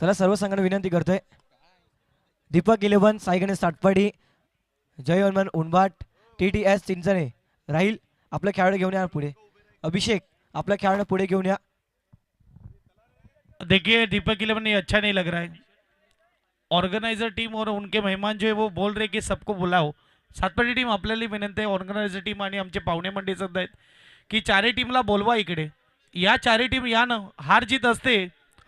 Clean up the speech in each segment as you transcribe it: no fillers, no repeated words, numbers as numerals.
चला सर्व संघांना विनंती करतोय, दीपक 11 साई गणेश सातपाडी, जय हनुमान उनबाट, TTS चिंचणे राहील आपल्या खेळाडू घेऊन या पुढे. अभिषेक आपल्या खेळाडू पुढे घेऊन या. देखिए दीपक 11 ये अच्छा नहीं लग रहा है। ऑर्गेनाइजर टीम और उनके मेहमान जो है वो बोल रहे कि सबको बुलाओ. सातपाडी टीम आपल्याला विनंती आहे, ऑर्गनायझर टीम आणि आमचे पाहुणे मंडळी सुद्धा आहेत की चारही टीमला बोलवा इकडे. या चारही टीम या ना, हार जीत असते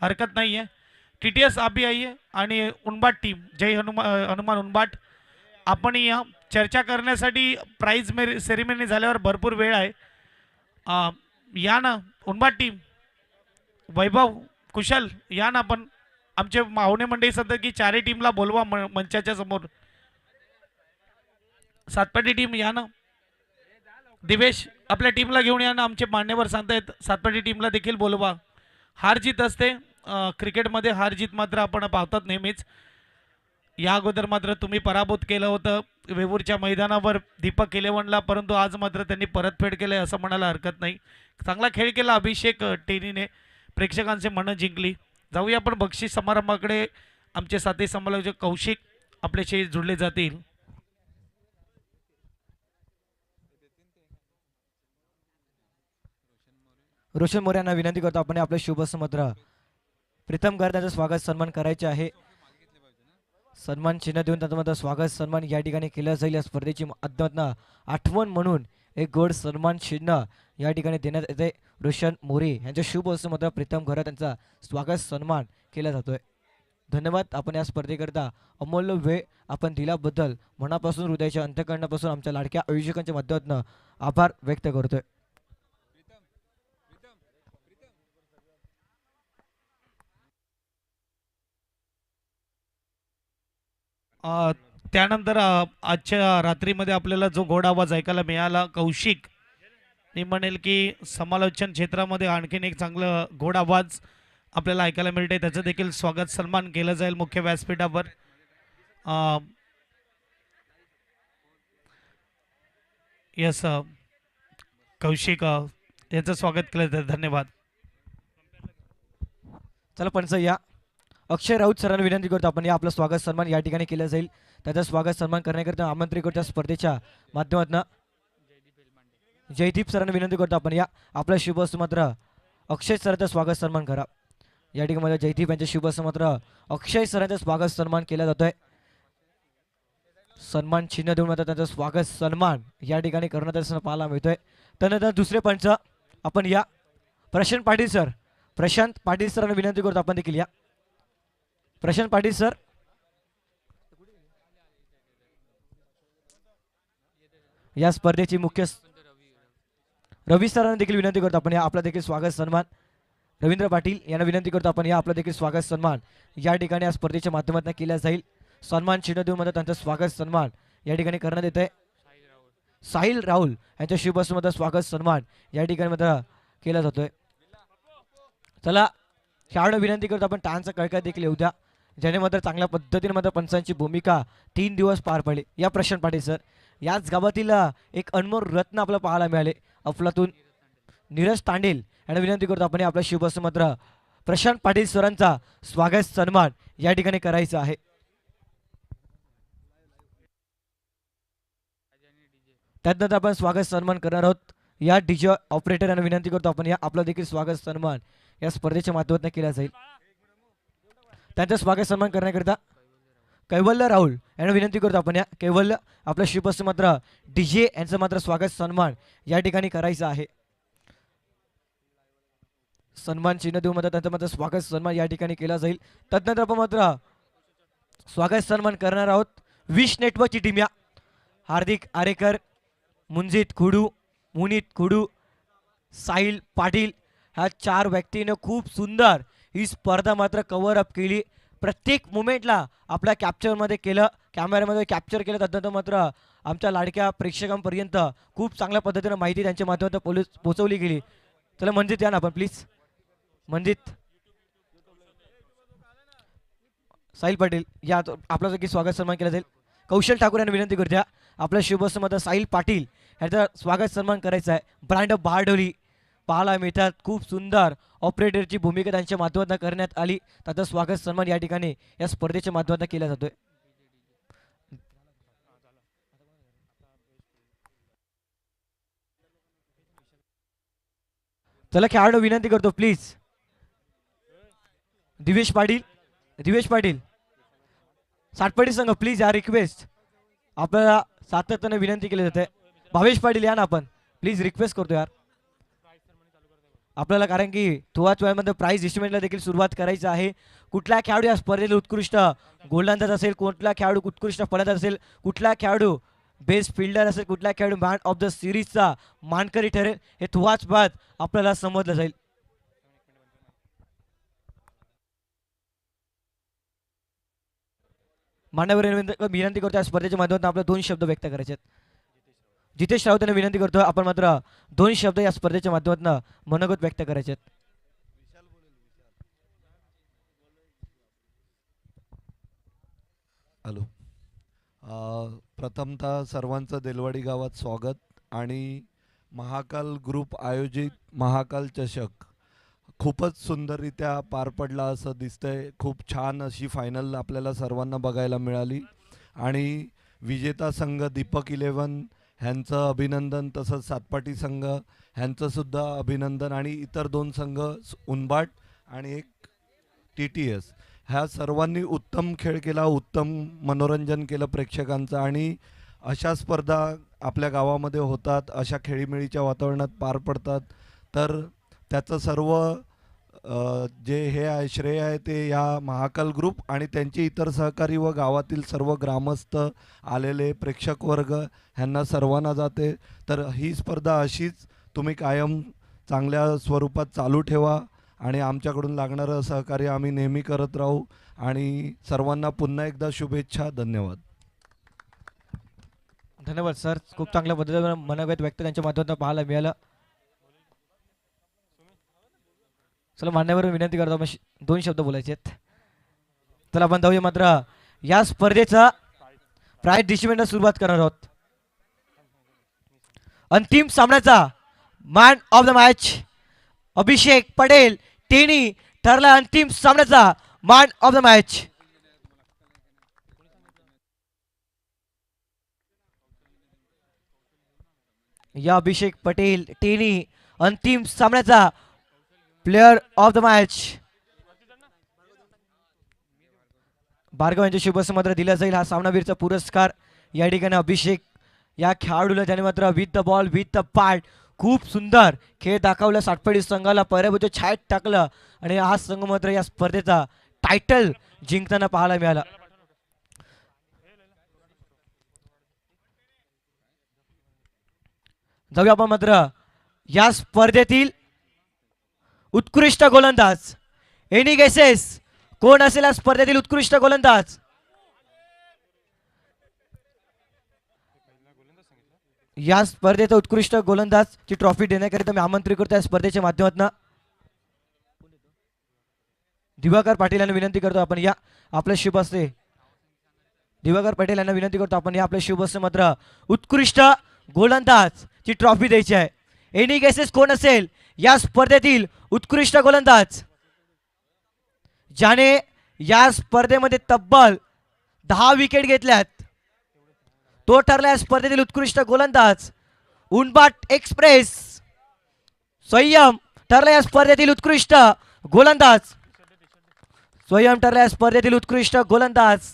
हरकत नाही आहे. TTS आप भी आइए आणि उनबाट टीम जय हनुमान उनबाट आपण या चर्चा करण्यासाठी प्राइज सेरेमनी झाल्यावर भरपूर वेळ आहे. या ना उनबाट टीम, वैभव कुशल या ना, आपण आमचे पाहुणे मंडळी सध्या की चारही टीमला बोलवा मंचाच्या समोर. सातपाटी टीम या ना, दिवेश आपल्या टीमला घेऊन या ना. आमचे मान्यवर सांगतायत सातपाटी टीमला देखील बोलवा. हार जीत असते क्रिकेटमध्ये, हार जीत मात्र आपण पाहतात नेहमीच. या अगोदर मात्र तुम्ही पराभूत केलं होतं वेवूरच्या मैदानावर दीपक 11ला, परंतु आज मात्र त्यांनी परतफेड केलंय असं म्हणायला हरकत नाही. चांगला खेळ केला अभिषेक टेनीने, प्रेक्षकांचे मनं जिंकली. जाऊया आपण बक्षीस समारंभाकडे. आमचे साथी समालोचक कौशिक आपल्याशी जुळले जातील. रोशन मोरे यांना विनंती करतो आपण आपले शुभ समत्र प्रीतम गार त्यांचं स्वागत सन्मान करायचे आहे. सन्मान चिन्ह देऊन त्यांचं स्वागत सन्मान या ठिकाणी केलं जाईल. या स्पर्धेची माध्यमातून आठवण म्हणून एक गोड सन्मान चिन्ह या ठिकाणी देण्यात येते. रोशन मोरे यांच्या शुभ समत्र प्रीतम घर त्यांचा स्वागत सन्मान केला जातोय. धन्यवाद. आपण या स्पर्धेकरता अमूल्य वेळ आपण दिल्याबद्दल मनापासून हृदयाच्या अंतःकरणापासून आमच्या लाडक्या आयोजकांच्या माध्यमातून आभार व्यक्त करतोय. त्यानंतर आजच्या रात्रीमध्ये आपल्याला जो गोड आवाज ऐकायला मिळाला, कौशिक मी म्हणेल की समालोचन क्षेत्रामध्ये आणखीन एक चांगलं गोड आवाज आपल्याला ऐकायला मिळते, त्याचं देखील स्वागत सन्मान केलं जाईल मुख्य व्यासपीठावर. यस कौशिक यांचं स्वागत केलं जातं. धन्यवाद. चला पंच या अक्षय राऊत सरांना विनंती करतो आपण या आपलं स्वागत सन्मान या ठिकाणी केलं जाईल. त्याचा स्वागत सन्मान करण्याकरिता आमंत्रित करतो स्पर्धेच्या माध्यमातून. जयदीप सरांना विनंती करतो आपण या आपलं शुभ समत्र अक्षय सरांचं स्वागत सन्मान करा. या ठिकाणी जयदीप यांचे शुभ समत्र अक्षय सरांचं स्वागत सन्मान केला जातोय. सन्मान चिन्ह देऊन मात्र त्यांचं स्वागत सन्मान या ठिकाणी करण्यात असताना पाहायला मिळतोय. त्यानंतर दुसरे पंच आपण या प्रशांत पाटील सर, प्रशांत पाटील सरांना विनंती करतो आपण देखील या. प्रशांत पाटील सर, या स्पर्धेची मुख्य रवी सरांना देखील विनंती करतो आपण या आपला देखील स्वागत सन्मान. रवींद्र पाटील यांना विनंती करतो आपण या आपला देखील स्वागत सन्मान या ठिकाणी या स्पर्धेच्या माध्यमातून केला जाईल. सन्मान चिन्ह देऊन मात्र त्यांचं स्वागत सन्मान या ठिकाणी करण्यात येत आहे. साहिल राहुल यांच्या शुभ समत्र स्वागत सन्मान या ठिकाणी मात्र केला जातोय. चला खेळाडू विनंती करतो आपण टाळ्यांचा कडकड देखील येऊ द्या, ज्याने मात्र चांगल्या पद्धतीने मात्र पंचांची भूमिका 3 दिवस पार पडली. या प्रशांत पाटील सर, याच गावातील एक अनमोल रत्न आपल्याला पाहायला मिळाले, अफलातून नीरज तांडेल यांना विनंती करतो आपण आपल्या शुभ समत्र प्रशांत पाटील सरांचा स्वागत सन्मान या ठिकाणी करायचा आहे. त्यानंतर आपण स्वागत सन्मान करणार आहोत या डीजे ऑपरेटर यांना विनंती करतो आपण या आपला देखील स्वागत सन्मान या स्पर्धेच्या माध्यमातून केला जाईल. त्यांचं स्वागत सन्मान करण्याकरिता कैवल्य राहुल यांना विनंती करतो आपण या कैवल्य आपलं शुभ मात्र डीजे यांचं मात्र स्वागत सन्मान या ठिकाणी करायचं आहे. सन्मान चिन्ह देऊन मात्र त्यांचं मात्र स्वागत सन्मान या ठिकाणी केला जाईल. त्यानंतर आपण मात्र स्वागत सन्मान करणार आहोत विश नेटवर्कची टीम या हार्दिक आरेकर, मुंजित खुडू, मुनीत खुडू, साहिल पाटील ह्या 4 व्यक्तीने खूप सुंदर ही स्पर्धा मात्र कव्हर अप केली. प्रत्येक मुमेंटला आपल्या कॅप्चरमध्ये केलं, कॅमेऱ्यामध्ये कॅप्चर केलं. त्यानंतर मात्र आमच्या लाडक्या प्रेक्षकांपर्यंत खूप चांगल्या पद्धतीने माहिती त्यांच्या माध्यमातून पोहोचवली गेली. चला मंजित या ना आपण प्लीज. मंजित, साहिल पाटील या आपला देखील स्वागत सन्मान केला जाईल. कौशल ठाकूर यांना विनंती करत्या आपल्या शुभ समत्र साहिल पाटील यांचा स्वागत सन्मान करायचा आहे. ब्रँड बारडोली पाहायला मिळतात. खूप सुंदर ऑपरेटरची भूमिका त्यांच्या माध्यमातून करण्यात आली. त्याचं स्वागत सन्मान या ठिकाणी या स्पर्धेच्या माध्यमातून केला जातोय. चला खेळाडू विनंती करतो प्लीज. दिवेश पाटील सातपटी संघ प्लीज या रिक्वेस्ट आपल्याला सातत्याने विनंती केली जाते. भावेश पाटील या ना आपण प्लीज रिक्वेस्ट करतो यार आपल्याला, कारण की थोड्याच वेळामध्ये प्राइज डिस्ट्रीब्युशनला देखील सुरुवात करायची आहे. कुठला खेळाडू या स्पर्धेत उत्कृष्ट गोलंदाज असेल, कुठला खेळाडू उत्कृष्ट फलंदाज असेल, कुठला खेळाडू बेस्ट फिल्डर असेल, कुठला खेळाडू मॅन ऑफ द सिरीजचा मानकरी ठरेल, हे थोड्याच बाद आपल्याला समजलं जाईल. मान्यवर विनंती करतो या स्पर्धेच्या माध्यमातून आपले 2 शब्द व्यक्त करायचे आहेत. जितेश राऊत यांना विनंती करतो आपण मात्र 2 शब्द या स्पर्धेच्या माध्यमातून मनोगत व्यक्त करायचे आहेत. हॅलो. प्रथमतः सर्वांचं देलवाडी गावात स्वागत. आणि महाकाल ग्रुप आयोजित महाकाल चषक खूपच सुंदररित्या पार पडला असं दिसतंय. खूप छान अशी फायनल आपल्याला सर्वांना बघायला मिळाली. आणि विजेता संघ दीपक 11 ह्यांचं अभिनंदन, तसंच सातपाटी संघ ह्यांचंसुद्धा अभिनंदन. आणि इतर 2 संघ उनबाट आणि एक TTS ह्या सर्वांनी उत्तम खेळ केला, उत्तम मनोरंजन केलं प्रेक्षकांचं. आणि अशा स्पर्धा आपल्या गावामध्ये होतात, अशा खेळीमेळीच्या वातावरणात पार पडतात. तर त्याचं सर्व जे हे आहे श्रेय आहे ते या महाकाल ग्रुप आणि त्यांचे इतर सहकारी व गावातील सर्व ग्रामस्थ, आलेले प्रेक्षक वर्ग ह्यांना सर्वांना जाते. तर ही स्पर्धा अशीच तुम्ही कायम चांगल्या स्वरूपात चालू ठेवा आणि आमच्याकडून लागणारं सहकार्य आम्ही नेहमी करत राहू. आणि सर्वांना पुन्हा एकदा शुभेच्छा. धन्यवाद. धन्यवाद सर, खूप चांगल्या पद्धतीने मनोगत व्यक्त त्यांच्या माध्यमातून पाहायला मिळालं. चला मान्यवर विनंती करतो 2 शब्द बोलायचे आहेत. चला आपण जाऊया मात्र या स्पर्धेचा प्राइज डिस्ट्रीब्युशनला सुरुवात करणार आहोत. अंतिम सामन्याचा मॅन ऑफ द मॅच अभिषेक पटेल टेनी ठरला अंतिम सामन्याचा मॅन ऑफ द मॅच. या अभिषेक पटेल टेनी अंतिम सामन्याचा player of the match. Bhargav यांच्या शुभसमत्र दिला जाईल हा सामनावीरचा पुरस्कार. या ठिकाणी अभिषेक या खेळाडूला त्याने मात्र with the ball with the pad खूप सुंदर खेळ दाखवला. सातपडी संघाला पराभूत छायेत टाकलं आणि हा संघ मात्र या स्पर्धेचा टायटल जिंकताना पाहायला मिळाला. जाऊया आपण मात्र या स्पर्धेतील उत्कृष्ट गोलंदाज. एनी गेसेस कोण असेल या स्पर्धेतील उत्कृष्ट गोलंदाज? या स्पर्धेचा उत्कृष्ट गोलंदाज ची ट्रॉफी देण्याकरिता मी आमंत्रित करतो या स्पर्धेच्या माध्यमातून. दिवाकर पाटील यांना विनंती करतो आपण या आपल्या शुभ हस्ते. दिवाकर पाटील यांना विनंती करतो आपण या आपल्या शुभ हस्ते मात्र उत्कृष्ट गोलंदाज ची ट्रॉफी द्यायची आहे. एनी गेसेस कोण असेल या स्पर्धेतील उत्कृष्ट गोलंदाज ज्याने या स्पर्धेमध्ये तब्बल 10 विकेट घेतल्यात, तो ठरला या स्पर्धेतील उत्कृष्ट गोलंदाज. उनबाट एक्सप्रेस स्वयं ठरला या स्पर्धेतील उत्कृष्ट गोलंदाज. स्वयं ठरला या स्पर्धेतील उत्कृष्ट गोलंदाज.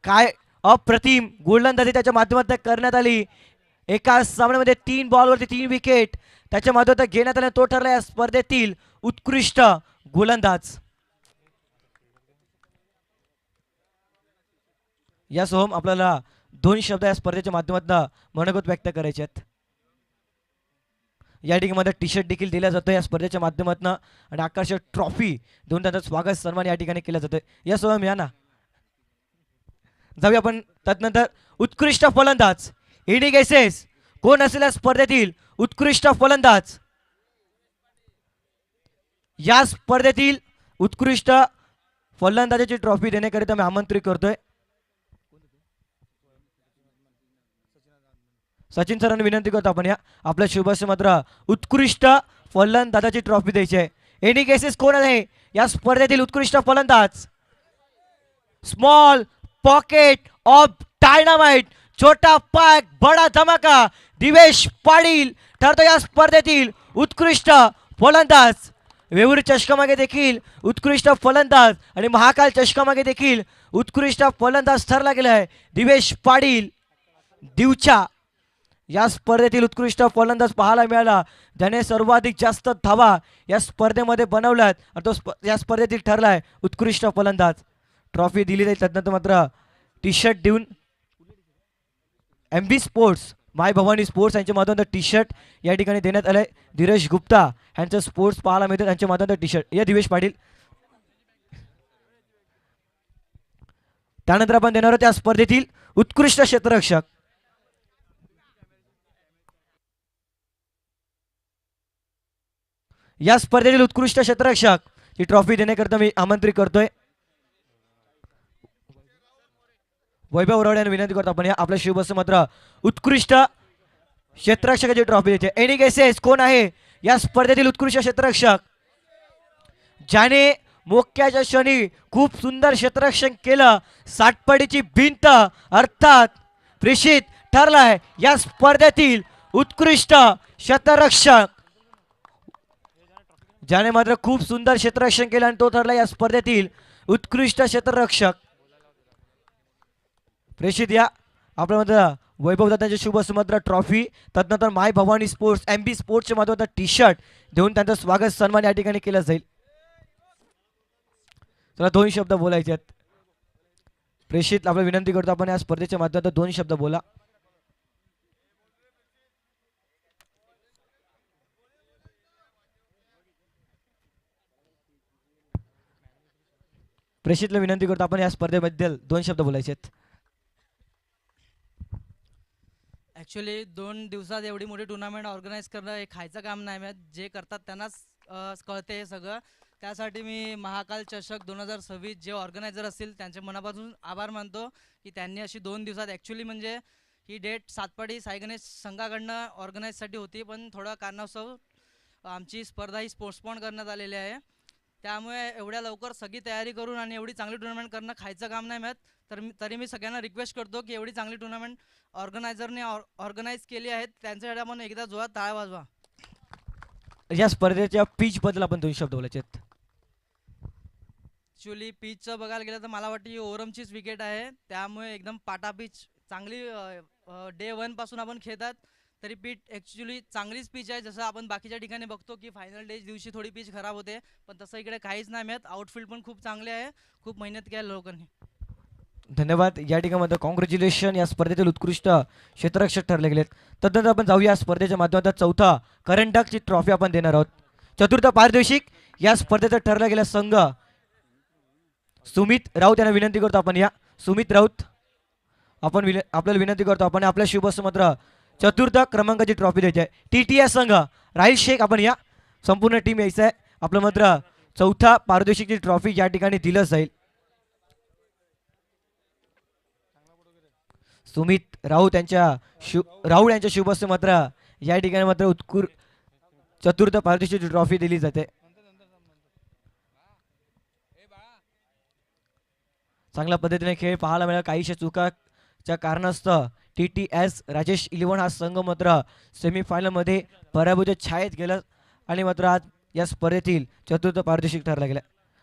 काय अप्रतिम गोलंदाजी त्याच्या माध्यमातून करण्यात आली. एका सामन्यामध्ये 3 बॉलवरती 3 विकेट त्याच्या माध्यमातून घेण्यात आले. तो ठरला या स्पर्धेतील उत्कृष्ट गोलंदाज. यासह आपल्याला 2 शब्द या स्पर्धेच्या माध्यमातून मनोगत व्यक्त करायचे आहेत. या ठिकाणी टी शर्ट देखील दिला जातो या स्पर्धेच्या माध्यमातून आणि आकर्षक ट्रॉफी देऊन त्यांचा स्वागत सन्मान या ठिकाणी केला जातोय. यासह या ना जाऊया आपण त्यानंतर उत्कृष्ट फलंदाज. एनी गेसेस कोण असेल या स्पर्धेतील उत्कृष्ट फलंदाज? या स्पर्धेतील उत्कृष्ट फलंदाजाची ट्रॉफी देण्याकरिता मी आमंत्रित करतोय सचिन सरांनी विनंती करतो आपण या आपल्या शुभस्य मात्र उत्कृष्ट फलंदाजाची ट्रॉफी द्यायची आहे. एनी केसेस कोण आहे या स्पर्धेतील उत्कृष्ट फलंदाज? स्मॉल पॉकेट ऑफ डायनामाइट, छोटा पॅक बडा धमाका, दिवेश पाटील ठरतो या स्पर्धेतील उत्कृष्ट फलंदाज. वेऊर चषकामागे देखील उत्कृष्ट फलंदाज आणि महाकाल चषकामागे देखील उत्कृष्ट फलंदाज ठरला गेला आहे दिवेश पाटील दिवच्या. या स्पर्धेतील उत्कृष्ट फलंदाज पाहायला मिळाला, ज्याने सर्वाधिक जास्त धावा या स्पर्धेमध्ये बनवल्यात आणि तो या स्पर्धेतील ठरला आहे उत्कृष्ट फलंदाज. ट्रॉफी दिली जाईल त्यानंतर मात्र टी शर्ट देऊन MB स्पोर्ट्स माय भवानी स्पोर्ट्स यांच्या माध्यमातून टी शर्ट या ठिकाणी देण्यात आलंय. धीरज गुप्ता यांचं स्पोर्ट्स पाहायला मिळतं त्यांच्या माध्यमातून टी शर्ट या दिवेश पाटील. त्यानंतर आपण देणार आहोत या स्पर्धेतील उत्कृष्ट क्षेत्ररक्षक. या स्पर्धेतील उत्कृष्ट क्षेत्ररक्षक ही ट्रॉफी देण्याकरता मी आमंत्रित करतोय वैभव ओरावडे यांना विनंती करतो आपण या आपल्या शिवबस मात्र उत्कृष्ट क्षेत्ररक्षकाची ट्रॉफी देते. एनी केसेस कोण आहे या स्पर्धेतील उत्कृष्ट क्षेत्ररक्षक? ज्याने मोक्याच्या क्षणी खूप सुंदर क्षेत्ररक्षण केलं, सातपडीची भिंत अर्थात प्रेषित ठरला आहे या स्पर्धेतील उत्कृष्ट क्षेत्ररक्षक. ज्याने मात्र खूप सुंदर क्षेत्ररक्षण केलं आणि तो ठरला या स्पर्धेतील उत्कृष्ट क्षेत्ररक्षक. प्रेषित या आपल्या मात्र वैभव दादांच्या शुभ सुमंत्र ट्रॉफी तदनंतर माय भवानी स्पोर्ट्स MB स्पोर्ट्सच्या माध्यमातून टी शर्ट देऊन त्यांचं स्वागत सन्मान या ठिकाणी केलं जाईल. चला 2 शब्द बोलायचे आहेत. प्रेषित आपल्याला विनंती करतो आपण या स्पर्धेच्या माध्यमातून 2 शब्द बोला. प्रेषितला विनंती करतो आपण या स्पर्धेबद्दल 2 शब्द बोलायचे आहेत. ॲक्च्युली 2 दिवसात एवढी मोठी टुर्नामेंट ऑर्गनाईज करणं हे खायचं काम नाही आहे. जे करतात त्यांनाच कळते हे सगळं. त्यासाठी मी महाकाल चषक 2026 जे ऑर्गनायझर असतील त्यांचे मनापासून आभार मानतो की त्यांनी अशी 2 दिवसात ॲक्च्युली म्हणजे ही डेट सातपाडी साई गणेश संघाकडनं ऑर्गनाईजसाठी होती, पण थोडा कारणास्तव आमची स्पर्धा ही पोस्टपोन करण्यात आलेली आहे. त्यामुळे एवढ्या लवकर सगळी तयारी करून आणि एवढी चांगली टुर्नामेंट करणं खायचं काम नाही मिळत. तरी मी सगळ्यांना रिक्वेस्ट करतो की एवढी चांगली टुर्नामेंट ऑर्गनायझरने ऑर्गनाईज केली आहे त्यांच्यासाठी आपण एकदा जोरात टाळ्या वाजवा. या स्पर्धेच्या पिच बद्दल आपण 2 शब्द बोलायचे आहेत. ॲक्च्युली पिचचं बघायला गेलं तर मला वाटतं ही ओरमचीच विकेट आहे, त्यामुळे एकदम पाटा पिच चांगली डे 1 पासून आपण खेळतात तरी पिच ॲक्च्युली चांगलीच पिच आहे. जसं आपण बाकीच्या ठिकाणी बघतो की फायनल डे दिवशी थोडी पिच खराब होते, पण तसं इकडे काहीच नाही मिळत. आउटफील्ड पण खूप चांगले आहे, खूप मेहनत केली लोकांनी. धन्यवाद. या ठिकाणी कॉंग्रॅच्युलेशन या स्पर्धेतील उत्कृष्ट क्षेत्ररक्षक ठरले गेलेत. तदनंतर आपण जाऊया स्पर्धेच्या माध्यमातून चौथा करंडकची ट्रॉफी आपण देणार आहोत. चतुर्थ पारितोषिक या स्पर्धेचा ठरला गेला संघ सुमित राऊत यांना विनंती करतो आपण या सुमित राऊत आपण आपल्याला विनंती करतो आपण आपल्या शुभस मात्र चतुर्थ क्रमांकाची ट्रॉफी द्यायची आहे. TTS संघ राहिल शेख आपण या संपूर्ण टीम यायचं आहे. आपलं मात्र चौथा पारितोषिकची ट्रॉफी या ठिकाणी दिलं जाईल. सुमित राऊत यांच्या शुभस्य मात्र या ठिकाणी मात्र चतुर्थ पारितोषिकची ट्रॉफी दिली जाते. चांगल्या पद्धतीने खेळ पाहायला मिळाला. काहीशा चुकाच्या कारणास्तव TTS राजेश 11 हा संघ मात्र सेमीफायनल मध्ये पराभूत छायेत गेला आणि मात्र आज या स्पर्धेतील चतुर्थ पारितोषिक ठरला गेला.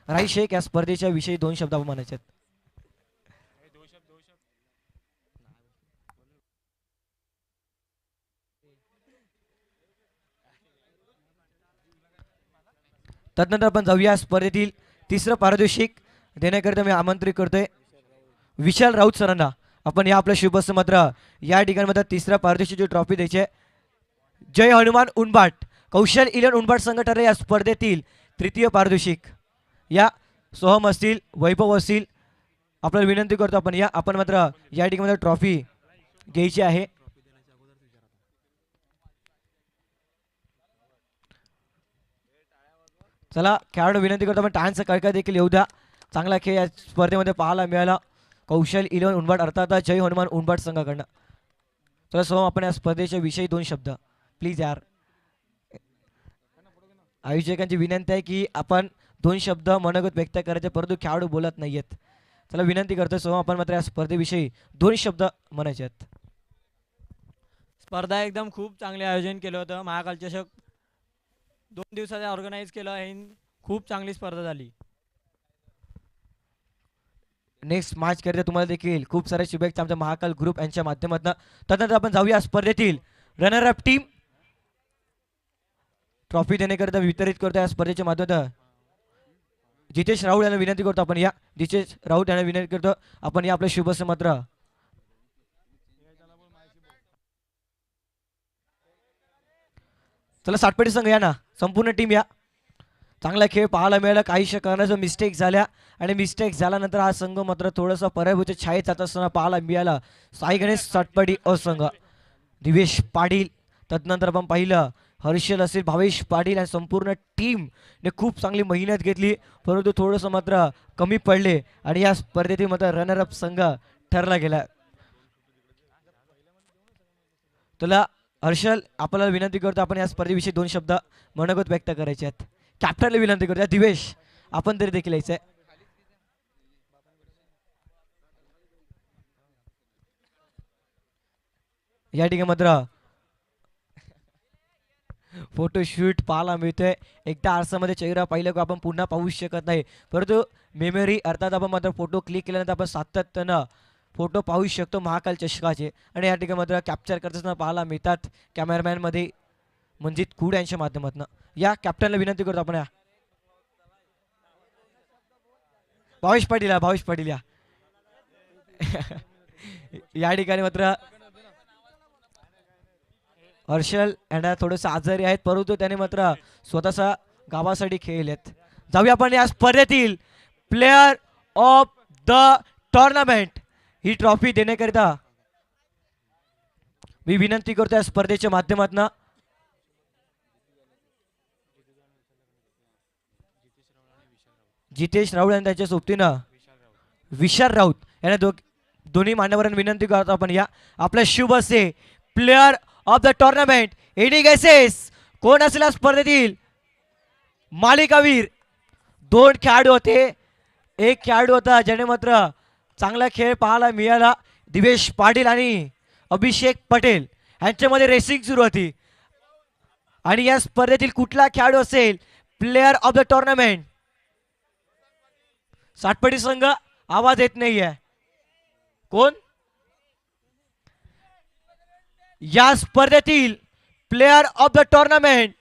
राहिल शेख या स्पर्धेच्या विषयी 2 शब्द आपण म्हणायचे आहेत. तदनंतर आपण जाऊया स्पर्धेतील तिसरं पारितोषिक देण्याकरिता मी आमंत्रित करतोय विशाल राऊत सरांना. आपण या आपल्या शुभस्य मात्र या ठिकाणी मात्र तिसऱ्या पारितोषिकची ट्रॉफी द्यायची आहे. जय हनुमान उनबाट कौशल 11 उनबाट संघ ठरले या स्पर्धेतील तृतीय पारितोषिक. या सोहम असतील वैभव असतील आपल्याला विनंती करतो आपण या आपण मात्र या ठिकाणी ट्रॉफी घ्यायची आहे. चला खेळाडू विनंती करतो आपण टाळ्यांचा कडकड देखील येऊ द्या. चांगला खेळ या स्पर्धेमध्ये पाहायला मिळाला. कौशल 11 उनबाट अर्थात जय हनुमान उनबाट संघाकडनं तर सोहम आपण या स्पर्धेच्या विषयी 2 शब्द प्लीज यार. आयोजकांची विनंती आहे की आपण 2 शब्द मनोगत व्यक्त करायचे, परंतु खेळाडू बोलत नाहीयेत. चला विनंती करतो सोहम आपण मात्र या स्पर्धेविषयी 2 शब्द म्हणायचे आहेत. स्पर्धा एकदम खूप चांगले आयोजन केलं होतं. महाकाल चषक 2 दिवसाचे ऑर्गनाईज केलं आहे. खूप चांगली स्पर्धा झाली. नेक्स्ट मॅच करता तुम्हाला देखील खूप साऱ्या शुभेच्छा आमच्या महाकाल ग्रुप यांच्या माध्यमातून. त्यानंतर आपण जाऊया स्पर्धेतील रनर अप टीम ट्रॉफी देण्याकरिता वितरित करतो या स्पर्धेच्या माध्यमातून. जितेश राहुल यांना विनंती करतो आपण या. जितेश राहुल यांना विनंती करतो आपण या आपल्या शुभ मात्र. चला सातपटी संघ या ना, संपूर्ण टीम या. चांगला खेळ पाहायला मिळाला. काही करण्याचं मिस्टेक झाल्या आणि मिस्टेक झाल्यानंतर हा संघ मात्र थोडासा पराभूच्या छायेत जात असताना पाहायला मिळाला. साई गणेश सातपटी असंघ दिवेश पाटील, तदनंतर आपण पाहिलं हर्षल असेल, भावेश पाटील आणि संपूर्ण टीमने खूप चांगली मेहनत घेतली, परंतु थोडंसं मात्र कमी पडले आणि या स्पर्धेतील मात्र रनर अप संघ ठरला गेला. तुला हर्षल आपल्याला विनंती करतो आपण या स्पर्धेविषयी 2 शब्द मनोगत व्यक्त करायचे आहेत. कॅप्टनला विनंती करतो दिवेश आपण तरी देखील यायचंय. या ठिकाणी मात्र फोटोशूट पाहायला मिळतोय. एकदा आरसामध्ये चेहरा पाहिलं की आपण पुन्हा पाहू शकत नाही, परंतु मेमरी अर्थात आपण मात्र फोटो क्लिक केल्यानंतर आपण सातत्यानं फोटो पाहू शकतो महाकाल चषकाचे. आणि या ठिकाणी मात्र कॅप्चर करताना पाहायला मिळतात कॅमेरामॅन मध्ये मंजित कुड यांच्या माध्यमातून. या कॅप्टनला विनंती करतो आपण या. भावेश पाटील या. या ठिकाणी मात्र हर्षल यांना थोडंसं आजारी आहेत, परंतु त्याने मात्र स्वतःच्या गावासाठी खेळलेत. जाऊया आपण या स्पर्धेतील player of the tournament he trophy देण्याकरिता मी विनंती करतो या स्पर्धेच्या माध्यमातून. जितेश राऊत आणि त्यांच्या सोबतीनं विशाल राऊत यांना दोन्ही मान्यवरांना विनंती करतो आपण या. आपल्या शुभ असे player of the tournament any guesses कोण असेल या स्पर्धेतील मालिकावीर. 2 खेळाडू होते, एक खेळाडू होता ज्याने मात्र चांगला खेळ पाहायला मिळाला. दिवेश पाटील आणि अभिषेक पटेल यांच्यामध्ये रेसिंग सुरू होती. आणि या स्पर्धेतील कुठला खेळाडू असेल प्लेयर ऑफ द टुर्नामेंट. सातपटी संघ आवाज येत नाहीये. कोण या स्पर्धेतील प्लेयर ऑफ द टुर्नामेंट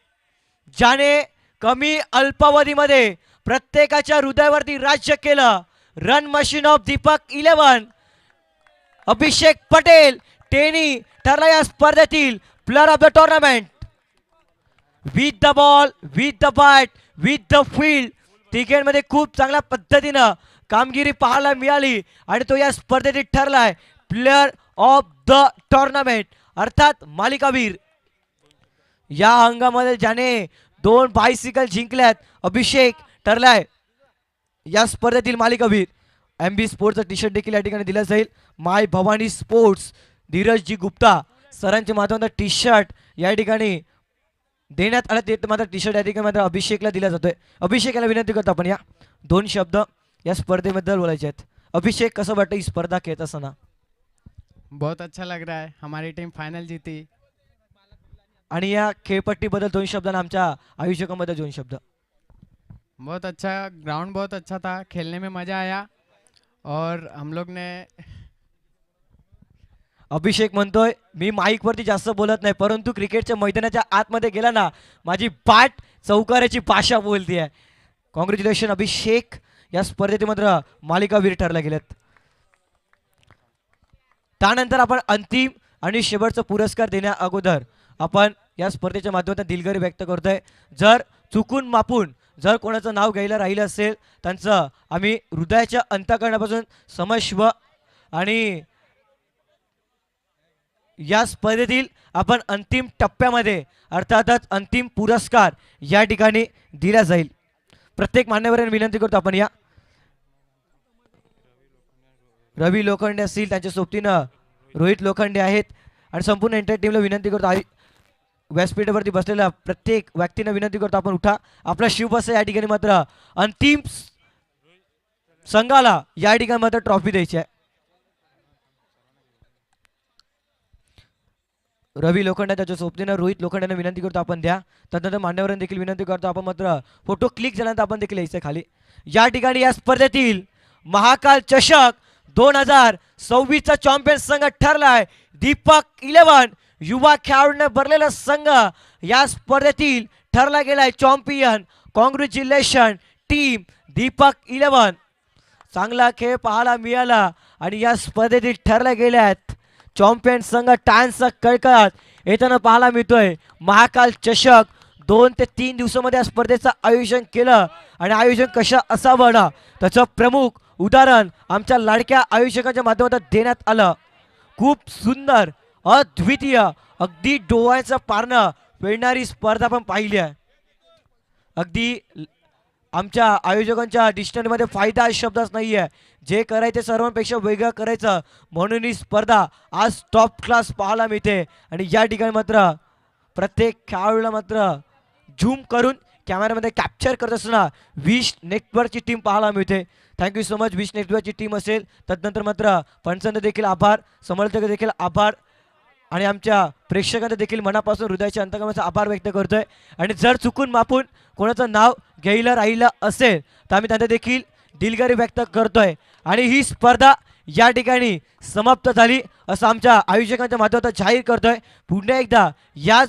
ज्याने कमी अल्पावधीमध्ये प्रत्येकाच्या हृदयावरती राज्य केलं. Run machine of Deepak 11 Abhishek Patel त्यांनी ठरला या स्पर्धेतील player of the tournament. With the ball, with the bat, with the field तिघांमध्ये खूप चांगल्या पद्धतीनं कामगिरी पाहायला मिळाली आणि तो या स्पर्धेतील ठरलाय प्लेयर ऑफ द टुर्नामेंट अर्थात मालिकावीर. या हंगामध्ये ज्याने 2 बायसिकल जिंकल्यात अभिषेक ठरलाय या स्पर्धेतील मालिकावीर. MB स्पोर्ट्सचा टी शर्ट देखील या ठिकाणी दिला जाईल. माय भवानी स्पोर्ट्स धीरजजी गुप्ता सरांच्या माध्यमातून टी शर्ट या ठिकाणी देण्यात आलं. ते मात्र टी शर्ट या ठिकाणी मात्र अभिषेकला दिला जातोय. अभिषेकाला विनंती करतो आपण या 2 शब्द या स्पर्धेबद्दल बोलायचे आहेत. अभिषेक कसं वाटतं ही स्पर्धा खेळत असताना. बहुत अच्छा लग रहा है, हमारी टीम फाइनल जीती. आणि या खेळपट्टीबद्दल 2 शब्द आणि आमच्या आयोजकांबद्दल 2 शब्द. बहुत अच्छा ग्राउंड, बहुत अच्छा था, खेलने में मज़ा आया और हम लोग ने. अभिषेक म्हणतोय मी माईक वरती जास्त बोलत नाही, परंतु क्रिकेटच्या मैदानाच्या आतमध्ये गेला ना माझी पाठ चौकाराची भाषा बोलते. कॉंग्रॅच्युलेशन अभिषेक, या स्पर्धेत मात्र मालिकावीर ठरला गेलेत. त्यानंतर आपण अंतिम आणि शेवटचा पुरस्कार देण्या अगोदर आपण या स्पर्धेच्या माध्यमातून दिलगिरी व्यक्त करतोय. जर चुकून मापून जर कोणाचं नाव घ्यायला राहिलं असेल त्यांचं आम्ही हृदयाच्या अंतःकरणापासून समश्व. आणि या स्पर्धेतील आपण अंतिम टप्प्यामध्ये अर्थातच अंतिम पुरस्कार या ठिकाणी दिला जाईल. प्रत्येक मान्यवरांना विनंती करतो आपण या. रवी लोखंडे असतील त्यांच्या सोबतीनं रोहित लोखंडे आहेत आणि संपूर्ण एंटायर टीमला विनंती करतो व्यासपीठावरती बसलेल्या प्रत्येक व्यक्तींना विनंती करतो आपण उठा. आपला शिवबस या ठिकाणी मात्र अंतिम संघाला या ठिकाणी मात्र ट्रॉफी द्यायची आहे. रवी लोखंडे त्याच्या सोबतीनं रोहित लोखंडेंना विनंती करतो आपण द्या. त्यानंतर मान्यवरांना देखील विनंती करतो आपण मात्र फोटो क्लिक झाल्यानंतर आपण देखील यायचं खाली. या ठिकाणी या स्पर्धेतील महाकाल चषक 2026चा चॅम्पियन संघ ठरलाय दीपक 11 युवा खेळाडूंना भरलेला संघ या स्पर्धेतील ठरला गेलाय चॅम्पियन. Congratulation team Deepak 11. चांगला खेळ पाहायला मिळाला आणि या स्पर्धेतील ठरल्या गेल्यात चॅम्पियन संघ टान्सचा कडकडाट येताना पाहायला मिळतोय. महाकाल चषक 2 ते 3 दिवसामध्ये या स्पर्धेचं आयोजन केलं आणि आयोजन कसं असावं ना त्याचं प्रमुख उदाहरण आमच्या लाडक्या आयोजकांच्या माध्यमातून देण्यात आलं. खूप सुंदर अद्वितीय अगदी डोळ्याचं पारणं फेडणारी स्पर्धा आपण पाहिली आहे. अगदी आमच्या आयोजकांच्या डिक्शनरीमध्ये फायदा हा शब्दच नाही आहे. जे करायचे सर्वांपेक्षा वेगळं करायचं म्हणून ही स्पर्धा आज टॉप क्लास पाहायला मिळते. आणि या ठिकाणी मात्र प्रत्येक खेळाडूला मात्र झूम करून कॅमेऱ्यामध्ये कॅप्चर करत असताना विश नेटवर्कची टीम पाहायला मिळते. Thank you so much. विश नेटवर्कची टीम असेल त्यानंतर मात्र पंचांना देखील आभार, समर्थक देखील आभार आणि आमच्या प्रेक्षकांना देखील मनापासून हृदयाच्या अंतर्गत आभार व्यक्त करतोय. आणि जर चुकून मापून कोणाचं नाव घ्यायला राहिलं असेल तर आम्ही त्यांना देखील दिलगिरी व्यक्त करतोय. आणि ही स्पर्धा या ठिकाणी समाप्त झाली असं आमच्या आयोजकांच्या माध्यमातून जाहीर करतोय. पुन्हा एकदा या